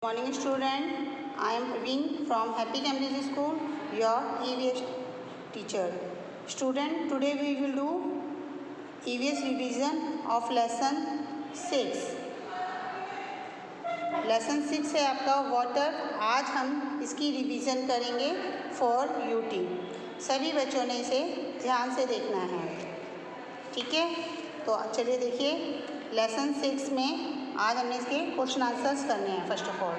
Morning student, I am Praveen from Happy Cambridge School, your EVS teacher. Student, today we will do EVS revision of lesson 6. Lesson 6 है आपका water. आज हम इसकी revision करेंगे for UT. सभी बच्चों ने इसे ध्यान से देखना है, ठीक है। तो चलिए देखिए, लेसन 6 में आज हमने इसके क्वेश्चन आंसर्स करने हैं। First of all,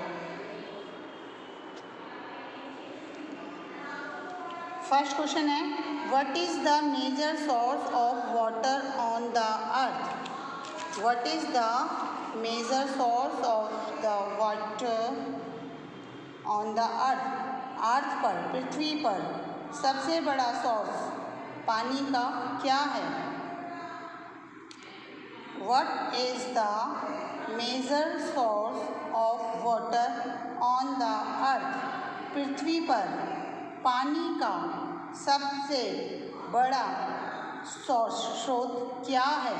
first question है, what is the major source of water on the earth? What is the major source of the water on the earth? Earth पर, पृथ्वी पर सबसे बड़ा सोर्स पानी का क्या है? What is the major source of water on the earth? पृथ्वी पर पानी का सबसे बड़ा स्रोत क्या है?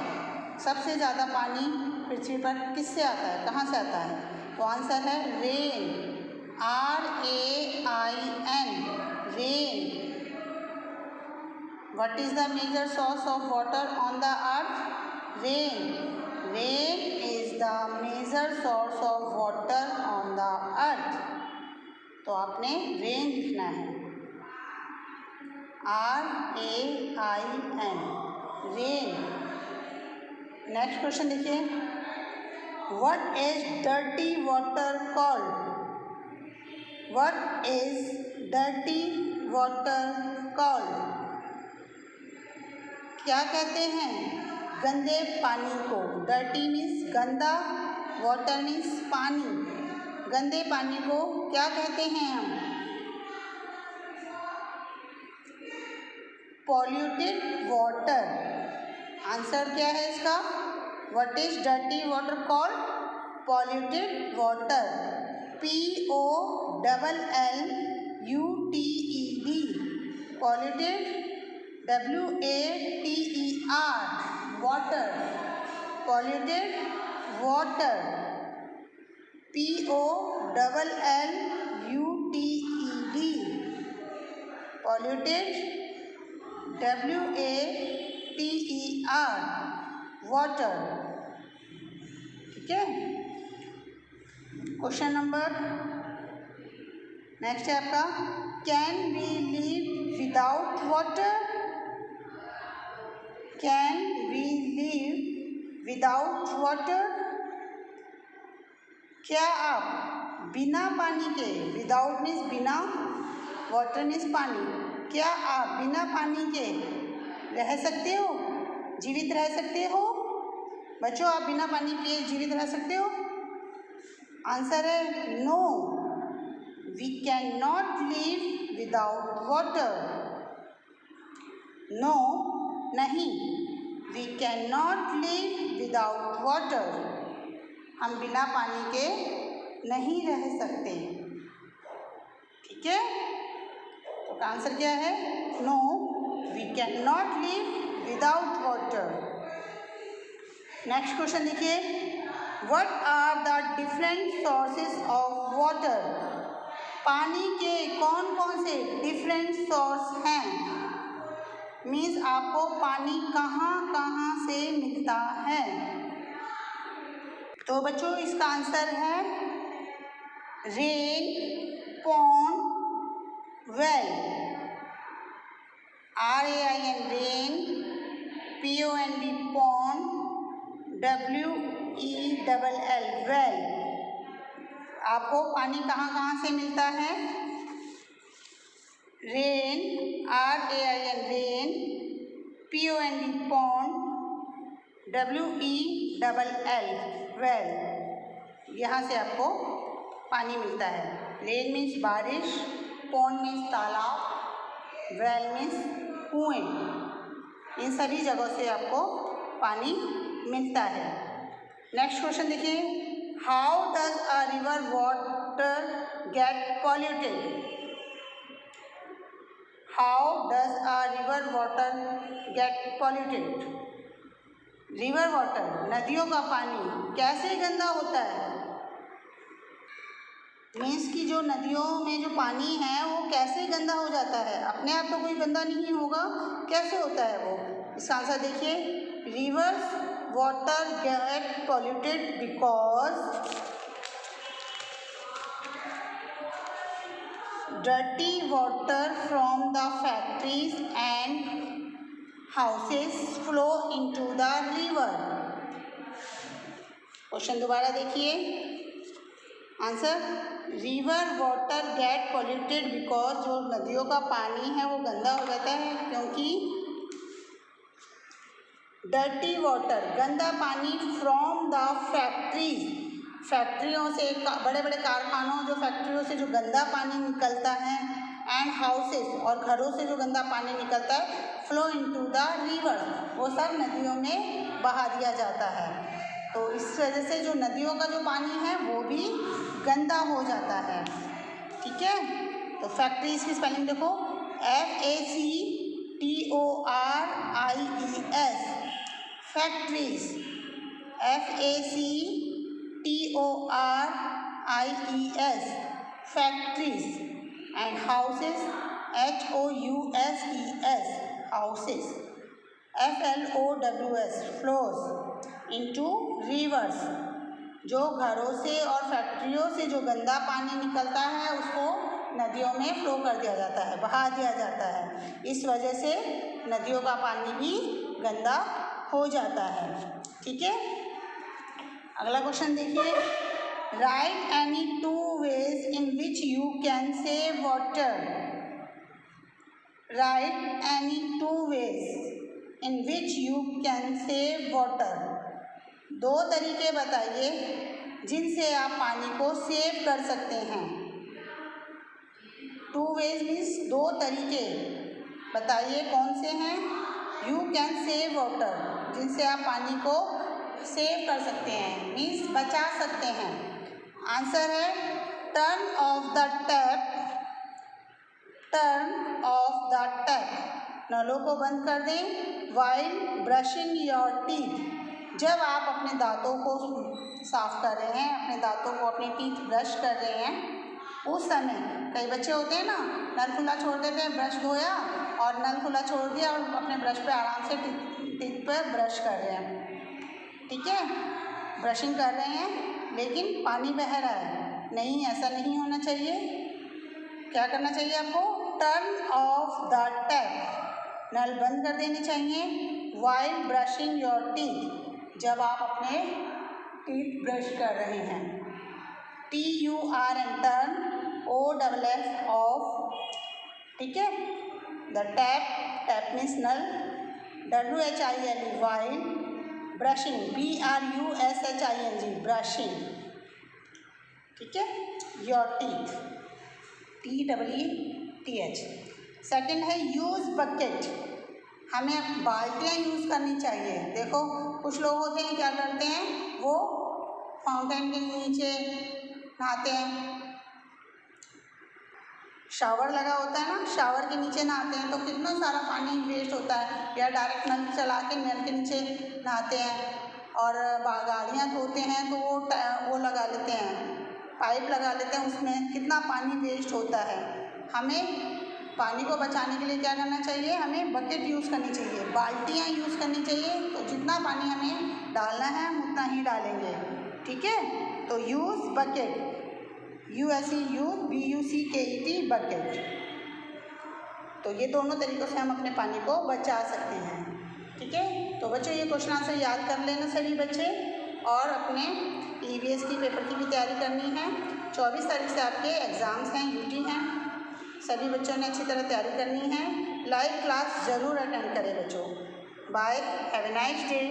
सबसे ज़्यादा पानी पृथ्वी पर किससे आता है, कहाँ से आता है? तो आंसर है rain, RAIN, rain. What is the major source of water on the earth? Rain. Rain is the major source of water on the earth. तो आपने रेन लिखना है, RAIN, रेन। नेक्स्ट क्वेश्चन देखिए, what is dirty water called? What is dirty water called? क्या कहते हैं गंदे पानी को? डर्टी मीन्स गंदा, वाटर मीन्स पानी। गंदे पानी को क्या कहते हैं हम? Polluted water. आंसर क्या है इसका? What is dirty water called? Polluted water, POLLUTED, polluted, WATER, water, polluted water, POLLUTED, polluted, WATER, water, ठीक है। क्वेश्चन नंबर नेक्स्ट है आपका, can we live without water? Can we live without water? क्या आप बिना पानी के, विदाउट मीन्स बिना, वाटर मीन्स पानी, क्या आप बिना पानी के रह सकते हो, जीवित रह सकते हो? बच्चों, आप बिना पानी पिए जीवित रह सकते हो? आंसर है no, we can not live without water. No, नहीं, we can not live without water, हम बिना पानी के नहीं रह सकते, ठीक है। तो आंसर क्या है? No, we can not live without water. Next question देखिए, what are the different sources of water? पानी के कौन कौन से डिफरेंट सोर्स हैं? मीन्स आपको पानी कहाँ कहाँ से मिलता है? तो बच्चों, इसका आंसर है rain, pond, well. RAIN, rain, POND, pond, WELL, well. आपको पानी कहाँ कहाँ से मिलता है? Rain, RAIN, rain, POND, pond, WELL, well. यहाँ से आपको पानी मिलता है। रेन मीन्स बारिश, पॉन्ड मीन्स तालाब, वेल मीन्स कुएं। इन सभी जगहों से आपको पानी मिलता है। नेक्स्ट क्वेश्चन देखिए, how does a river water get polluted? How does a river water get polluted? River water, नदियों का पानी कैसे गंदा होता है? मीन्स कि जो नदियों में जो पानी है वो कैसे गंदा हो जाता है, अपने आप तो कोई गंदा नहीं होगा, कैसे होता है वो। इसका आंसर देखिए, rivers water get polluted because dirty water from the factories and houses flow into the river। Question दोबारा देखिए, answer, river water get polluted because जो नदियों का पानी है वो गंदा हो जाता है क्योंकि डर्टी वाटर गंदा पानी फ्रॉम द फैक्ट्रीज, फैक्ट्रियों से, बड़े बड़े कारखानों जो फैक्ट्रियों से जो गंदा पानी निकलता है, एंड हाउसेस और घरों से जो गंदा पानी निकलता है, फ्लो इनटू द रिवर, वो सब नदियों में बहा दिया जाता है। तो इस वजह से जो नदियों का जो पानी है वो भी गंदा हो जाता है। ठीक है, तो फैक्ट्रीज की स्पेलिंग देखो, FACTORIES, factories, FACTORIES, factories, and houses, HOUSES, houses, FLOWS, flows into rivers, जो घरों से और फैक्ट्रियों से जो गंदा पानी निकलता है उसको नदियों में फ्लो कर दिया जाता है, बहा दिया जाता है। इस वजह से नदियों का पानी भी गंदा हो जाता है। ठीक है, अगला क्वेश्चन देखिए, right any 2 ways in which you can save water। Right any 2 ways in which you can save water। 2 तरीके बताइए जिनसे आप पानी को सेव कर सकते हैं। 2 ways मीन्स 2 तरीके बताइए कौन से हैं। यू कैन सेव वाटर, जिनसे आप पानी को सेव कर सकते हैं, मीन्स बचा सकते हैं। आंसर है turn off the tap, turn off the tap, नलों को बंद कर दें। वाइल ब्रशिंग योर टीथ, जब आप अपने दांतों को साफ कर रहे हैं, अपने दांतों को, अपने टीथ ब्रश कर रहे हैं, उस समय कई बच्चे होते हैं ना, नल खुला छोड़ देते हैं, ब्रश धोया और नल खुला छोड़ दिया और अपने ब्रश पे आराम से टीथ पर ब्रश कर रहे हैं। ठीक है, ब्रशिंग कर रहे हैं लेकिन पानी बह रहा है, नहीं, ऐसा नहीं होना चाहिए। क्या करना चाहिए आपको, टर्न ऑफ द टैप, नल बंद कर देने चाहिए। वाइल ब्रशिंग योर टीथ, जब आप अपने टीथ ब्रश कर रहे हैं। TURN, turn, OFF, off. ठीक है, द टैप, टैप मीन्स नल, WHILE, while, brushing, BRUSHING, brushing. ठीक है, योर टीथ, TEETH। सेकंड है यूज़ बकेट, हमें बाल्टियाँ यूज़ करनी चाहिए। देखो कुछ लोग होते हैं क्या करते हैं, वो फाउंटेन के नीचे नहाते हैं, शावर लगा होता है ना, शावर के नीचे नहाते हैं तो कितना सारा पानी वेस्ट होता है। या डायरेक्ट नल चला के नल के नीचे नहाते हैं, और गाड़ियाँ धोते हैं तो वो लगा लेते हैं, पाइप लगा लेते हैं, उसमें कितना पानी वेस्ट होता है। हमें पानी को बचाने के लिए क्या करना चाहिए, हमें बकेट यूज़ करनी चाहिए, बाल्टियाँ यूज़ करनी चाहिए। तो जितना पानी हमें डालना है हम उतना ही डालेंगे। ठीक है, तो यूज़ बकेट, BUCKET, बकेट। तो ये दोनों तरीक़ों से हम अपने पानी को बचा सकते हैं। ठीक है, तो बच्चों ये क्वेश्चन आंसर याद कर लेना सभी बच्चे, और अपने EVS की पेपर की भी तैयारी करनी है। 24 तारीख से आपके एग्ज़ाम्स हैं, UT हैं, सभी बच्चों ने अच्छी तरह तैयारी करनी है। लाइव क्लास ज़रूर अटेंड करें बच्चों। Bye, have a nice day.